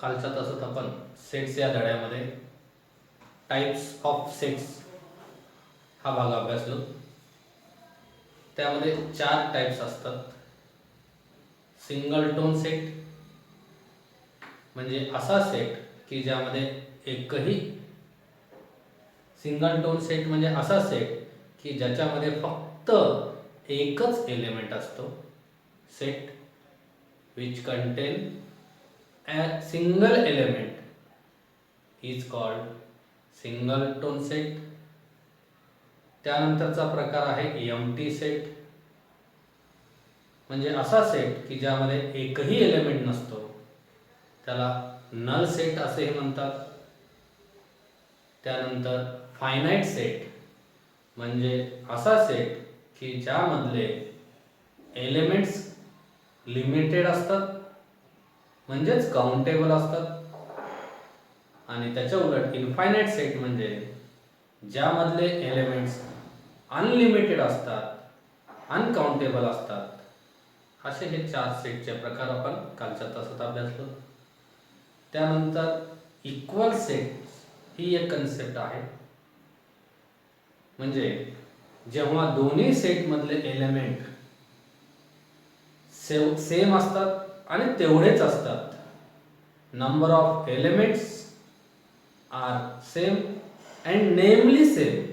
कालच्या तासात आपण सेट्स या धड्यामध्ये टाइप्स ऑफ सेट्स हा भाग अभ्यासलो. त्यामध्ये 4 टाइप्स असतात. सिंगल टोन सेट म्हणजे असा सेट की ज्यामध्ये एकही सिंगल टोन सेट म्हणजे असा सेट की ज्याच्यामध्ये फक्त एकच एलिमेंट असतो. Set which contain a single element is called single tone set. त्यानंतरचा प्रकार आहे एम्प्टी सेट म्हणजे असा सेट की ज्यामध्ये एकही एलिमेंट नसतो, त्याला नल सेट असेही म्हणतात. त्यानंतर फायनाइट सेट म्हणजे असा सेट की ज्यामधले एलिमेंट्स लिमिटेड असतात म्हणजेच काउंटेबल असतात. आणि त्याच्या उलट इनफायनाइट सेट म्हणजे ज्यामधले एलिमेंट्स अनलिमिटेड असतात, अनकाउंटेबल असतात. असे हे 4 सेटचे प्रकार आपण कालच्या तासात अभ्यासलो. त्यानंतर इक्वल सेट ही एक कन्सेप्ट आहे. म्हणजे जेव्हा दोन्ही सेटमधले एलिमेंट सेम असतात आणि तेवढेच असतात. Number of elements are same and namely same.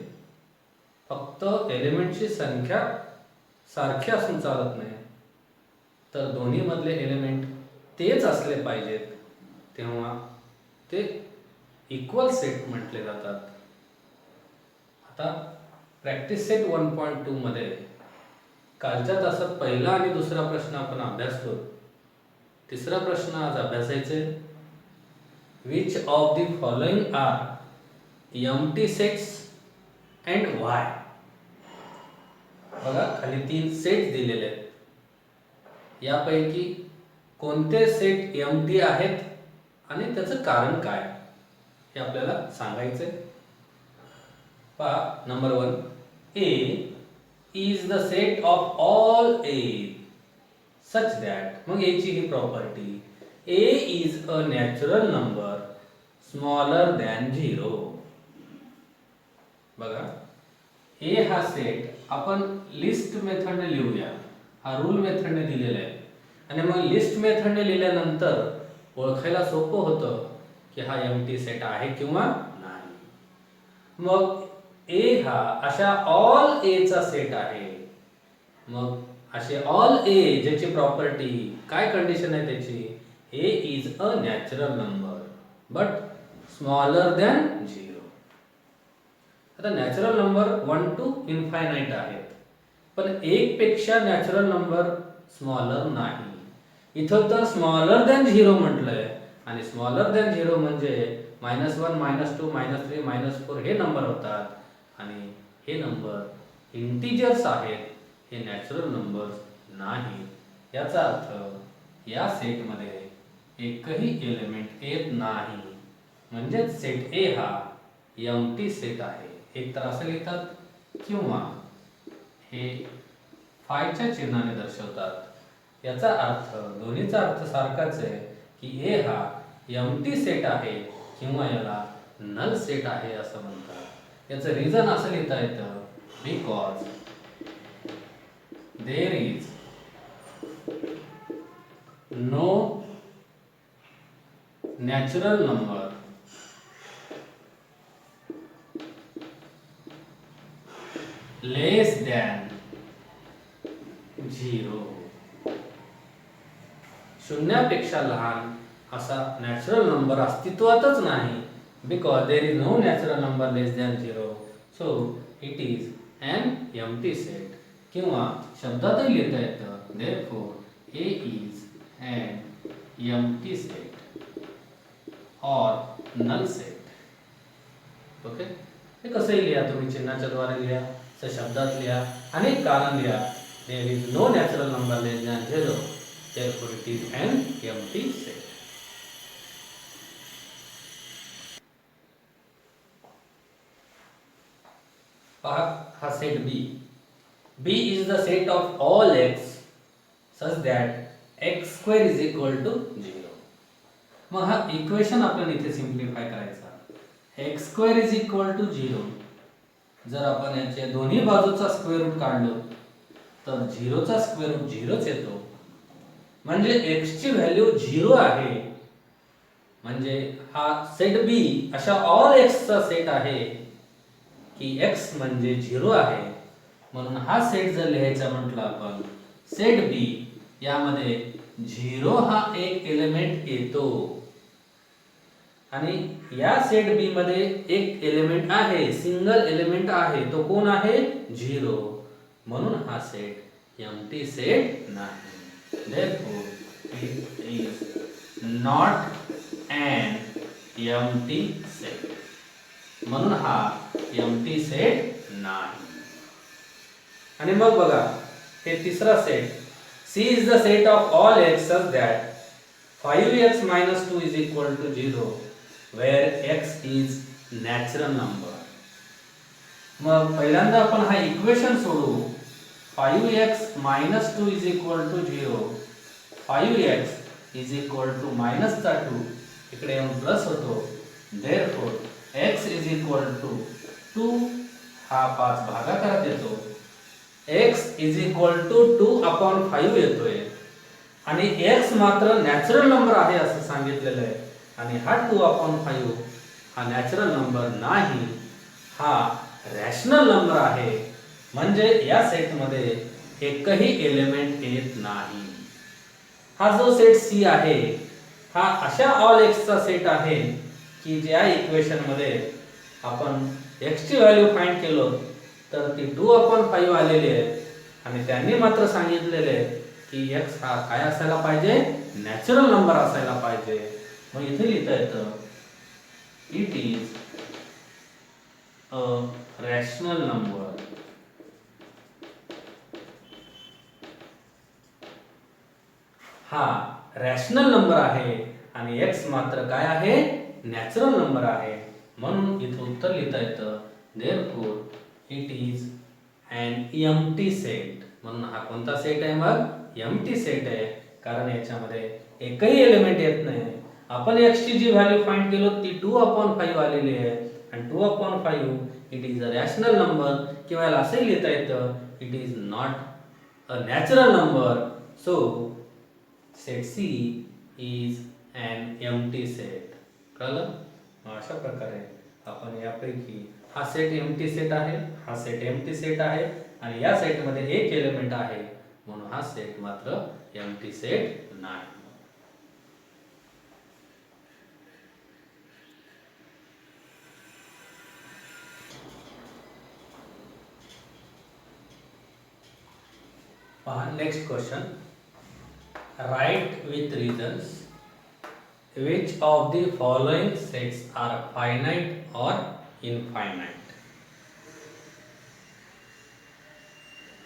फक्त एलिमेंटची संख्या सारखी असून चालत नाही, तर दोन्ही मधले एलिमेंट तेच असले पाहिजेत, तेव्हा ते इक्वल सेट म्हटले जातात. आता प्रॅक्टिस सेट 1.2 मध्ये कालच्या तासात पहिला आणि दुसरा प्रश्न आपण अभ्यासलो. तिसरा प्रश्न आज अभ्यासायचे. Which of the following are empty sets and why. बघा खाली 3 सेट दिलेले आहेत. यापैकी कोणते सेट एम्प्टी आहेत आणि त्याचं कारण काय हे आपल्याला सांगायचे. पहा number 1, A is the set of all a such that मग a ची ही property a is a natural number smaller than 0. बघा a हा सेट आपण लिस्ट मेथडने लिहूया. हा रूल मेथडने दिलेला आहे आणि मग लिस्ट मेथडने लिहिल्यानंतर ओळखायला सोपं होतं की हा एम्प्टी सेट आहे किंवा नाही. मग ए हा अशा ऑल ए चा सेट आहे. मग असे ऑल ए ज्याची प्रॉपर्टी काय कंडिशन आहे त्याची, A is a natural number but smaller than 0. आता नॅचरल नंबर 1 to इन्फायनाइट आहेत, पण 1 पेक्षा नॅचरल नंबर स्मॉलर नाही. इथं तर स्मॉलर दॅन 0 म्हटलंय आणि स्मॉलर दॅन 0 म्हणजे -1, -2, -3, -4 हे नंबर होतात आणि हे नंबर इंटिजर्स आहेत, हे नॅचरल नंबर्स नाही. याचा अर्थ या सेटमध्ये एकही एलिमेंट येत नाही, म्हणजे सेट ए हा एम्प्टी सेट आहे. एक तर असं लिहितात किंवा हे फायच्या चिन्हाने दर्शवतात. याचा अर्थ दोन्हीचा अर्थ सारखाच आहे की ए हा एम्प्टी सेट आहे किंवा याला नल सेट आहे असं म्हणतात. याचं रिझन असं लिहिता येतं, because there is no natural number less than 0. शून्यापेक्षा लहान असा नॅचरल नंबर अस्तित्वातच नाही. because there is no natural number less than 0, so it is an empty set. किंवा शब्दातही लिहिता येतं therefore A is an empty set or null set. Okay, हे कसंही लिहा तुम्ही, चिन्हाच्या द्वारे लिहा, शब्दात लिहा आणि कारण लिहा. there is no natural number less than 0, therefore it is an empty set. हा set B. B is the set of all x such that x square is equal to 0. मग हा इक्वेशन आपल्याला इथे सिम्प्लिफाय करायचा. X square is equal to 0. जर आपण याच्या दोन्ही बाजूचा स्क्वेअर रूट काढलं तर 0चा स्क्वेअर रूट 0च येतो. म्हणजे x ची व्हॅल्यू 0 आहे. म्हणजे हा सेट बी अशा ऑल x चा सेट आहे की x म्हणजे 0 आहे. म्हणून हा सेट जर लिहायचा म्हटलं आपण सेट बी, यामध्ये 0 हा एक एलिमेंट येतो. आणि या सेट बी मध्ये एक एलिमेंट आहे, सिंगल एलिमेंट आहे. तो कोण आहे? 0. म्हणून हा सेट एम्प्टी सेट नाही. Therefore, it is not an empty set. म्हणून हा एम्प्टी सेट नाही. आणि मग बघा हे तिसरा set, C is the set of all x such that 5x minus 2 is equal to 0 where x is natural number. मग पहिल्यांदा आपण हा इक्वेशन सोडवू. 5x minus 2 is equal to 0. 5x is equal to minus चा 2 इकडे येऊन plus होतो. Therefore x is equal to 2 हा 5 भागाकारात येतो. x is equal to 2 upon 5 येतोय. आणि x मात्र नॅचरल नंबर आहे असं सांगितलेलं आहे. आणि हा 2 upon 5 हा नॅचरल नंबर नाही, हा रॅशनल नंबर आहे. म्हणजे या सेटमध्ये एकही एलिमेंट येत नाही. हा जो सेट C आहे हा अशा ऑल x चा सेट आहे की ज्या इक्वेशन मध्ये आपण x ची व्हॅल्यू फाइंड केलं तर ती 2 upon 5 आलेली आहे. आणि त्यांनी मात्र सांगितलेले आहे की x हा काय असायला पाहिजे? नॅचरल नंबर असायला पाहिजे. मग इथे लिहिता येतं it is a rational number. हा रॅशनल नंबर आहे आणि x मात्र काय आहे? नॅचरल नंबर आहे. म्हणून इथे उत्तर लिहिता येतं therefore it is an empty set. म्हणून हा कोणता सेट आहे? मग एम्प्टी सेट आहे. कारण याच्यामध्ये एकही एलिमेंट येत नाही. आपण x ची जी व्हॅल्यू फाइंड केलो ती 2 upon 5 आलेली आहे. आणि 2 upon 5 it is a rational number. किंवा याला असे लिहिता येतं it is not a natural number. So set C is an empty set. कळलं? अशा प्रकारे आपण यापैकी हा सेट एम्प्टी सेट आहे, हा सेट एम्प्टी सेट आहे आणि या सेट मध्ये एक एलिमेंट आहे. म्हणून हा सेट मात्र एम्प्टी सेट नाही. पहा next question. Write with reasons which of the following sets are finite or infinite.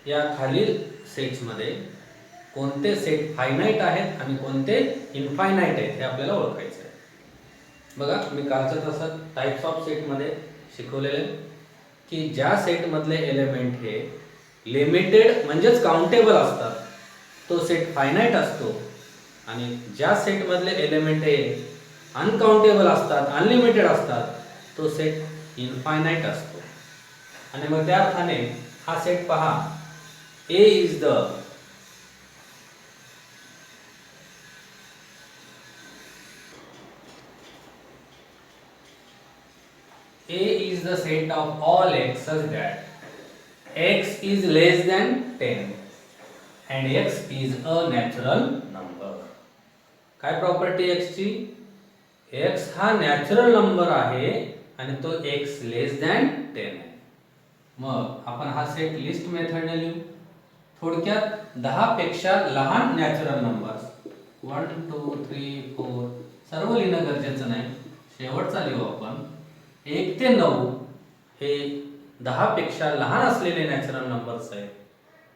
या खालील सेट्स मध्ये कोणते सेट फायनाइट आहेत आणि कोणते इनफायनाइट आहेत हे आपल्याला ओळखायचं आहे. बघा मी कालचं तसं टाइप्स ऑफ सेट मध्ये शिकवलेले की ज्या सेट मधले एलिमेंट हे लिमिटेड म्हणजेच काउंटेबल असतात तो सेट फायनाइट असतो. आणि ज्या सेट मधले एलिमेंट हे अनकाउंटेबल असतात, अनलिमिटेड असतात, तो सेट इनफायनाइट असतो. आणि मग त्या अर्थाने हा सेट पहा A is the set of all x such that x is less than 10 and x is a natural number. काय प्रॉपर्टी x ची? x हा नॅचरल नंबर आहे आणि तो x लेस दॅन 10 आहे. मग आपण हा सेट लिस्ट मेथडने लिहू. थोडक्यात 10 पेक्षा लहान नॅचरल नंबर्स 1 2 3 4 सर्व लिहिणं गरजेचं नाही, शेवटचा लिहू आपण. 1 ते 9 हे 10 पेक्षा लहान असलेले नॅचरल नंबर्स आहेत.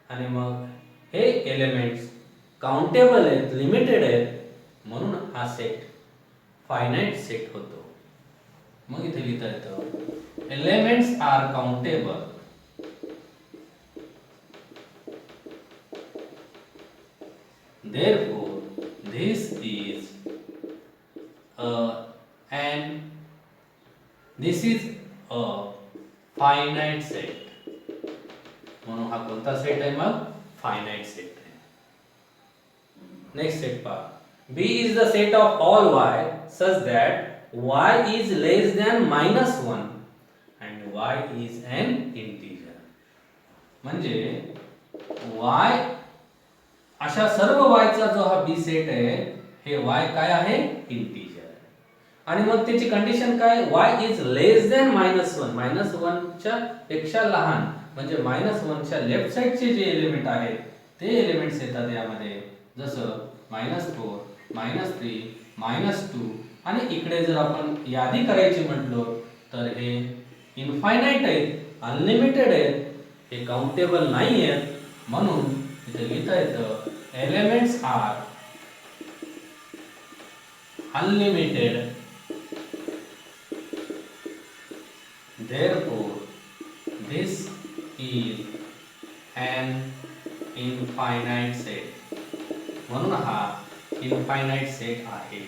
आणि मग हे एलिमेंट्स काउंटेबल आहेत, लिमिटेड आहेत, म्हणून हा सेट फायनाइट सेट होतो. मग इथे लिहिता येतं elements are countable therefore this is and this is a finite set. म्हणून हा कोणता सेट आहे मग? फायनाइट सेट आहे. नेक्स्ट सेट पहा. B is the set of all y such that y is less than -1 and y is an integer. म्हणजे y अशा सर्व y चा जो हा B सेट आहे हे y काय आहे? इंटिजर. आणि मग त्याची कंडिशन काय? y is less than -1 -1 च्या पेक्षा लहान म्हणजे -1 च्या लेफ्ट साइडचे जे एलिमेंट आहेत ते एलिमेंट्स येतात यामध्ये, जसं -4 -3 -2. आणि इकडे जर आपण यादी करायची म्हटलो तर हे इनफायनाइट आहेत, अनलिमिटेड आहेत, हे काउंटेबल नाही आहेत. म्हणून इथे लिहिता येतं elements are unlimited, therefore this is an infinite set. म्हणून हा इनफायनाइट सेट आहे.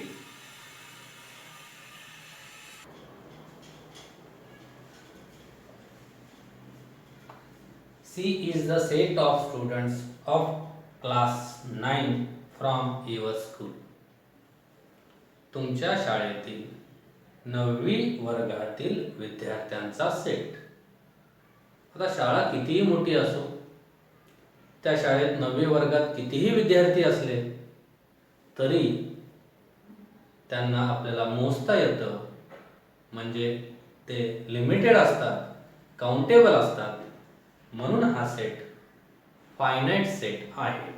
C is the set of students of class 9 from your school. तुमच्या शाळेतील 9वी वर्गातील विद्यार्थ्यांचा सेट. आता शाळा कितीही मोठी असो, त्या शाळेत 9वी वर्गात कितीही विद्यार्थी असले तरी त्यांना आपल्याला मोजता येतं, म्हणजे ते लिमिटेड असतात, काउंटेबल असतात. म्हणून हा सेट फायनाइट सेट आहे.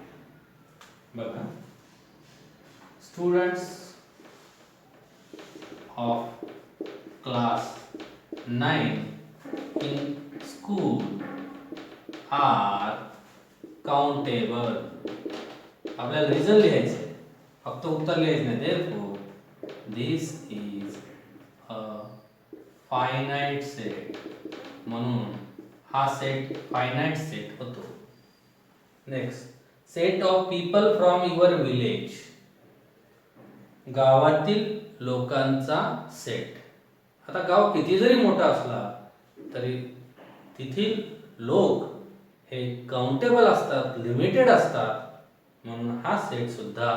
बघा, students of class 9 in school are countable. आपल्याला रिझन लिहायचं आहे, फक्त उत्तर लिहायचं नाही. therefore this is a finite set. म्हणून हा सेट फायनाइट सेट होतो. Next, set of people from your village. गावातील लोकांचा सेट. आता गाव किती जरी मोठा असला तरी तिथील लोक हे काउंटेबल असतात, लिमिटेड असतात. म्हणून हा सेट सुद्धा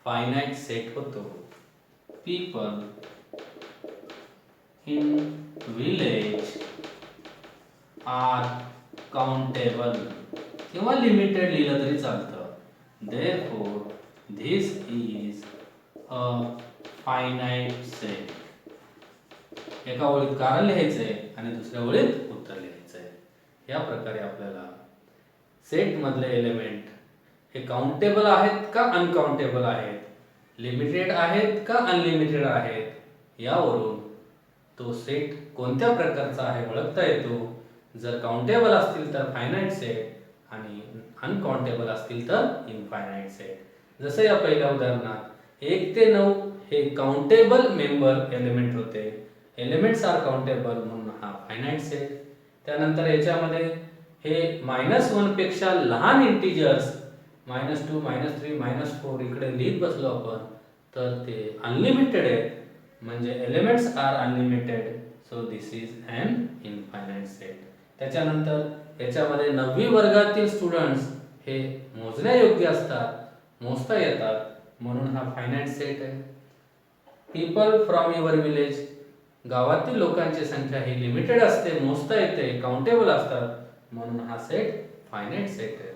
फायनाइट सेट होतो. People in village are countable किंवा लिमिटेड लिहिलं तरी चालतं. therefore this is a finite set. एका ओळीत कारण लिहायचंय आणि दुसऱ्या ओळीत उत्तर लिहायचंय. या प्रकारे आपल्याला सेट मधले एलिमेंट हे काउंटेबल आहेत का अनकाउंटेबल आहेत, लिमिटेड आहेत का अनलिमिटेड आहेत, यावरून तो सेट कोणत्या प्रकारचा आहे ओळखता येतो. जर काउंटेबल असतील तर फायनाइट सेट आणि अनकाउंटेबल असतील तर इनफायनाइट सेट. जसं या पहिल्या उदाहरणात 1 ते 9 हे काउंटेबल मेंबर एलिमेंट होते, एलिमेंट्स आर काउंटेबल, म्हणून हा फायनाइट सेट. त्यानंतर याच्यामध्ये हे -1 पेक्षा लहान इंटिजर्स -2 -3 -4 इकडे लिहित बसलो आपण तर ते अनलिमिटेड आहेत, म्हणजे elements are unlimited. So this is an infinite set. त्याच्यानंतर याच्यामध्ये 9वी वर्गातील स्टुडंट्स हे मोजण्यायोग्य असतात, मोजता येतात, म्हणून हा फायनाइट सेट आहे. पीपल फ्रॉम युअर विलेज, गावातील लोकांची संख्या ही लिमिटेड असते, मोजता येते, काउंटेबल असतात, म्हणून हा सेट फायनाइट सेट आहे.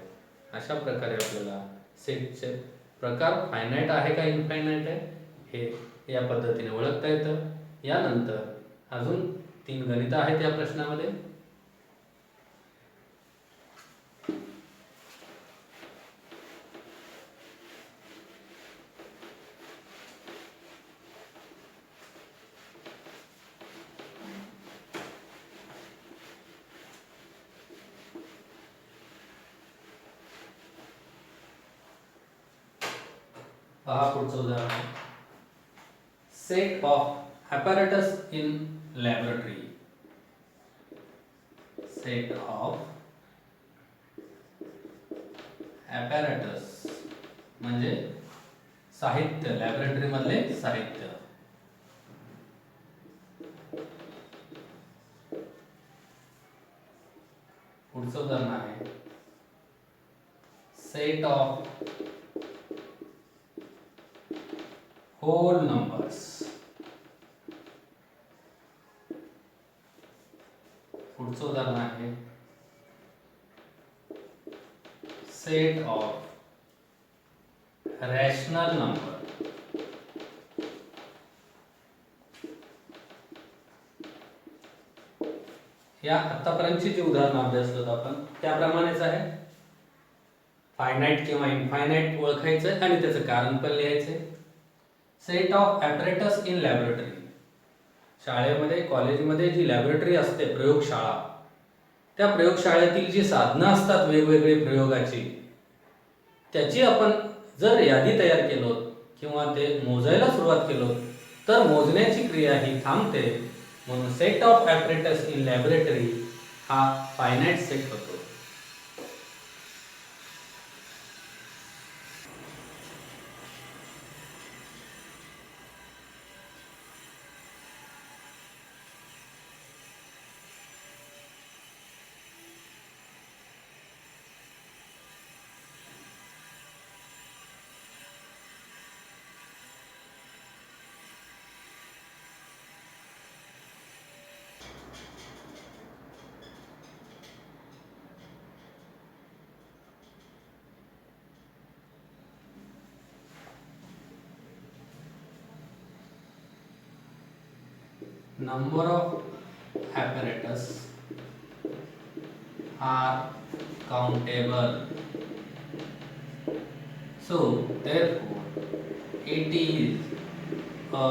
अशा प्रकारे आपल्याला सेटचे प्रकार फायनाइट आहे का इनफायनाइट आहे हे या पद्धतीने ओळखता येतं. यानंतर अजून 3 गणितं आहेत या प्रश्नामध्ये. पहा पुढचं उदाहरण, set of apparatus in laboratory. Set of apparatus म्हणजे साहित्य, लॅबोरेटरी मधले साहित्य. Set of whole numbers. पुढचं उदाहरण आहे सेट ऑफ रॅशनल नंबर. या आतापर्यंतची जी उदाहरणं अभ्यासलोत आपण त्याप्रमाणेच आहे. फायनाइट किंवा इनफायनाइट ओळखायचं आणि त्याचं कारण पण लिहायचं. Set of apparatus in laboratory. शाळेमध्ये कॉलेजमध्ये जी लॅबोरेटरी असते प्रयोगशाळा, त्या प्रयोगशाळेतील जी साधनं असतात वेगवेगळे प्रयोगाची, त्याची आपण जर यादी तयार केलो किंवा ते मोजायला सुरुवात केलो तर मोजण्याची क्रिया ही थांबते. म्हणून set of apparatus in laboratory हा फायनाइट सेट होतो. Number of apparatus are countable. So therefore it is a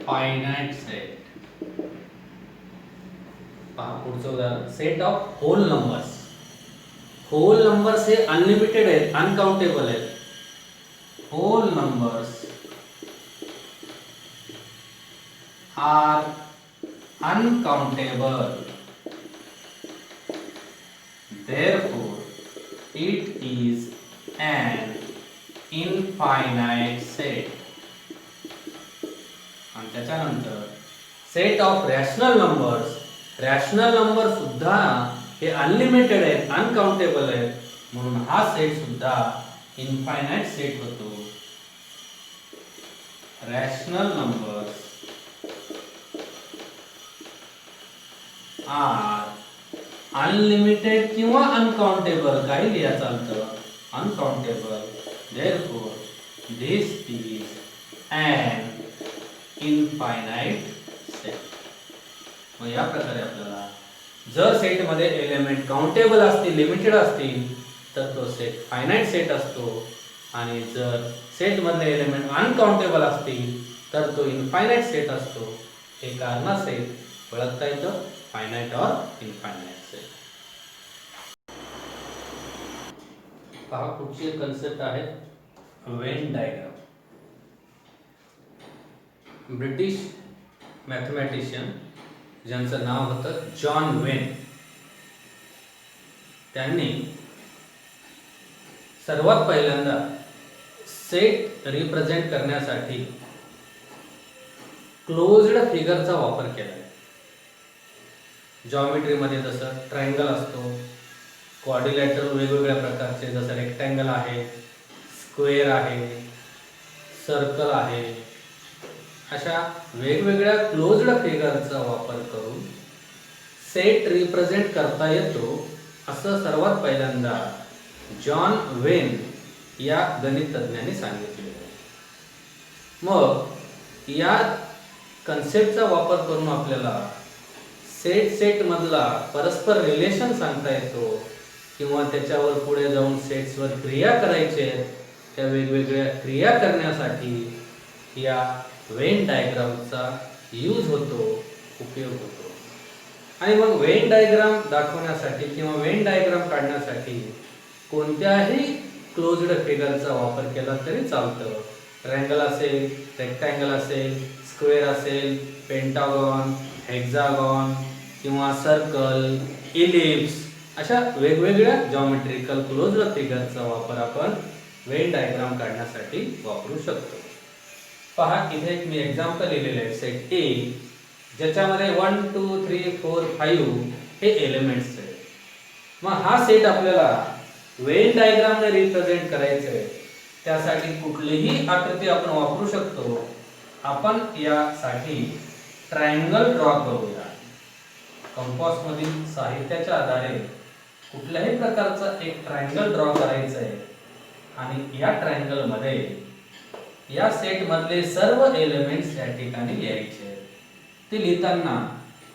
finite set. पहा पुढचं उदाहरण set of whole numbers. Whole numbers हे अनलिमिटेड आहेत, अनकाउंटेबल आहेत. Whole numbers are uncountable. Therefore, it is an infinite set. आणि त्याच्यानंतर set of rational numbers. Rational number सुद्धा हे अनलिमिटेड आहेत, अनकाउंटेबल आहेत, म्हणून हा सेट सुद्धा इनफायनाइट सेट होतो. रॅशनल नंबर्स आर अनलिमिटेड किंवा अनकाउंटेबल, काही लिहा चालतं, uncountable. Therefore this is an infinite set. मग या प्रकारे आपल्याला जर सेट मध्ये एलिमेंट काउंटेबल असतील, लिमिटेड असतील, तर तो सेट फायनाइट सेट असतो. आणि जर सेट मधले एलिमेंट अनकाउंटेबल असतील तर तो इनफायनाइट सेट असतो. हे कारणासे ओळखता येतं फायनाइट और इनफायनाइट सेट. पहा पुढची कन्सेप्ट आहे वेन डायग्राम. ब्रिटिश मॅथमॅटिशियन ज्यांचं नाव होतं जॉन वेन, त्यांनी सर्वात पहिल्यांदा सेट रिप्रेझेंट करण्यासाठी क्लोज्ड फिगरचा वापर केला. जॉमेट्री मध्ये जसं ट्रायंगल असतो, क्वाड्रिलॅटरल वेगवेगळ्या प्रकारचे, जसं रेक्टँगल आहे, स्क्वेअर आहे, सर्कल आहे, अशा वेगवेगळ्या क्लोज्ड फिगरचा वापर करून सेट रिप्रेझेंट करता येतो, असं सर्वात पहिल्यांदा जॉन वेन या गणित तज्ञांनी सांगितले. मग या कन्सेप्टचा वापर करून आपल्याला सेट मधला परस्पर रिलेशन सांगता येतो किंवा त्याच्यावर पुढे जाऊन सेट्सवर क्रिया करायचे, त्या वेगवेगळ्या क्रिया करण्यासाठी या वेन डायग्रामचा यूज होतो, उपयोग होतो. आणि मग वेन डायग्राम दाखवण्यासाठी किंवा वेन डायग्राम काढण्यासाठी कोणत्याही क्लोज्ड फिगरचा वापर केला तरी चालतं. ट्रायंगल असेल, रेक्टँगल असेल, स्क्वेअर असेल, पेंटागॉन, हेक्सागॉन किंवा सर्कल, इलिप्स, अशा वेगवेगळ्या जॉमेट्रिकल क्लोज्ड फिगरचा वापर आपण वेन डायग्राम काढण्यासाठी वापरू शकतो. पहा इथे एक मी एक्झाम्पल लिहिलेले आहे. सेट ए ज्याच्यामध्ये 1 2 3 4 5 हे एलिमेंट्स आहेत. मग हा सेट आपल्याला वेन डायग्रामने रिप्रेझेंट करायचंय त्यासाठी कुठलीही आकृती आपण वापरू शकतो. आपण यासाठी ट्रायंगल ड्रॉ करूया. कंपास मधील साहित्याच्या आधारे कुठल्याही प्रकारचा एक ट्रायंगल ड्रॉ करायचा आहे आणि या ट्रायंगल मध्ये या सेट मधले सर्व एलिमेंट्स या ठिकाणी लिहायचे आहेत. ते लिहिताना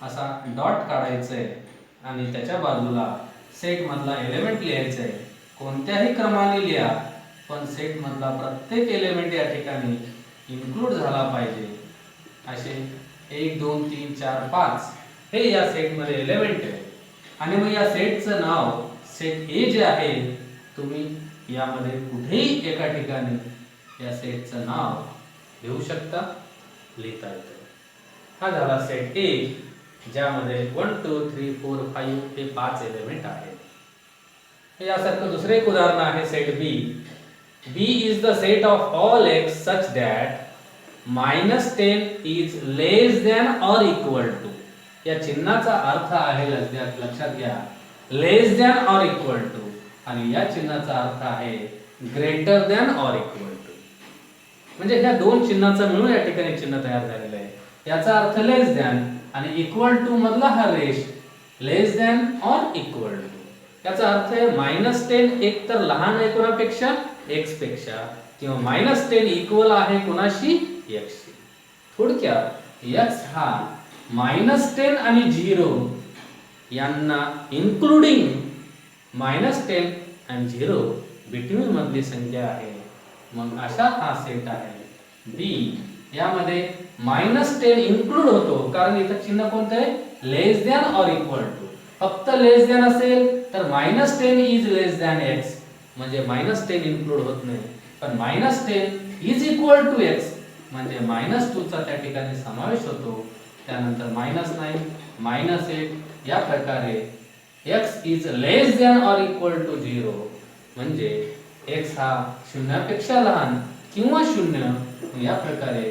असा डॉट काढायचा आहे आणि त्याच्या बाजूला सेट मधला एलिमेंट लिहायचा आहे. कोणत्याही क्रमाने लिहा पण सेट मधला प्रत्येक एलिमेंट या ठिकाणी इन्क्लूड झाला पाहिजे. असे 1 2 3 4 5 हे या सेट मध्ये एलिमेंट आहे आणि मग या सेटचं नाव सेट ए जे आहे तुम्ही यामध्ये कुठेही एका ठिकाणी या सेटचं नाव लिहू शकता, लिहिता येतं. हा झाला सेट ए ज्यामध्ये 1 2 3 4 5 हे 5 एलिमेंट आहेत. यासारखं दुसरे एक उदाहरण आहे set B. B is the set of all x such that -10 is less than or equal to. या चिन्हाचा अर्थ आहे लक्षात घ्या less than or equal to आणि या चिन्हाचा अर्थ आहे greater than or equal to. म्हणजे ह्या दोन चिन्हाचा मिळून या ठिकाणी चिन्ह तयार झालेलं आहे. याचा अर्थ लेस दॅन आणि इक्वल टू मधला हा रेश लेस दॅन ऑर इक्वल टू. याचा अर्थ आहे -10 एक तर लहान आहे कोणापेक्षा x पेक्षा किंवा -10 इक्वल आहे कोणाशी x शी. थोडक्यात x हा -10 आणि 0 यांना इन्क्लुडिंग -10 आणि 0 बिटवीन मधली संख्या आहे. मग अशा हा सेट आहे B. यामध्ये -10 इन्क्लूड होतो कारण इथं चिन्ह कोणतं आहे लेस दॅन ऑर इक्वल टू. फक्त लेस दॅन असेल तर -10 इज लेस दॅन x म्हणजे -10 इन्क्लूड होत नाही. पण -10 इज इक्वल टू x म्हणजे -2 चा त्या ठिकाणी समावेश होतो. त्यानंतर -9 -8 या प्रकारे x is less than or equal to 0 म्हणजे x हा शून्यापेक्षा लहान किंवा 0 या प्रकारे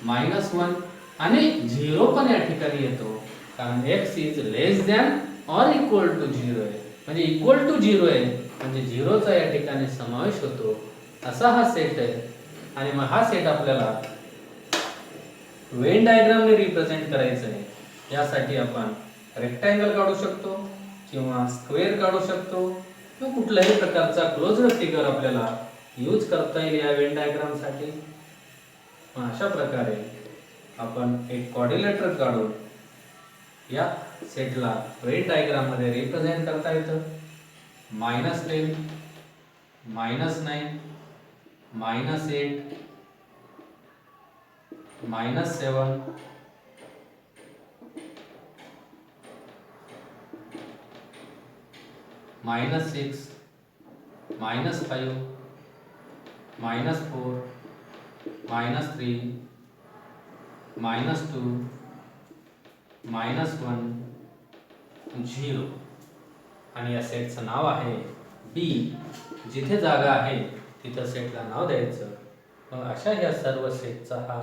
-1 आणि 0 पण या ठिकाणी येतो कारण x is less than or equal to 0 आहे म्हणजे इक्वल टू 0 आहे म्हणजे 0 चा या ठिकाणी समावेश होतो. असा हा सेट आहे आणि मग हा सेट आपल्याला वेन डायग्रामने रिप्रेझेंट करायचा आहे. यासाठी आपण रेक्टँगल काढू शकतो किंवा स्क्वेअर काढू शकतो किंवा कुठल्याही प्रकारचा क्लोज्ड फिगर आपल्याला यूज करता येईल या वेन डायग्राम साठी. अशा प्रकारे आपण एक क्वाड्रिलेटरल काढून या सेटला वेन डायग्राम मध्ये रिप्रेझेंट करता येतं. -10 -9 -8 -7 -6 -5 -4 -3 -2 -1 0 आणि या सेटचं नाव आहे बी. जिथे जागा आहे तिथं सेटला नाव द्यायचं. मग अशा या सर्व सेटचा हा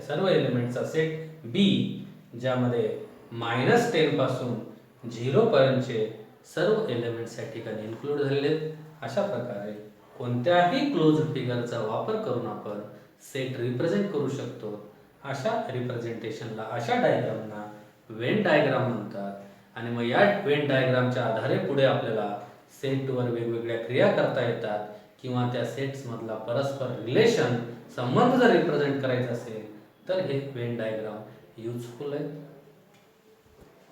सर्व एलिमेंटचा सेट बी ज्यामध्ये -10 पासून 0 पर्यंतचे सर्व एलिमेंट्स या ठिकाणी इन्क्लूड झालेले आहेत. अशा प्रकारे कोणत्याही क्लोज्ड फिगरचा वापर करून आपण सेट रिप्रेझेंट करू शकतो. अशा रिप्रेझेंटेशनला अशा डायग्रामना वेन डायग्राम म्हणतात. आणि मग या वेन डायग्रामच्या आधारे पुढे आपल्याला सेटवर वेगवेगळ्या क्रिया करता येतात किंवा त्या सेट्स मधला परस्पर रिलेशन संबंध जर रिप्रेझेंट करायचा असेल तर हे वेन डायग्राम युजफुल आहे.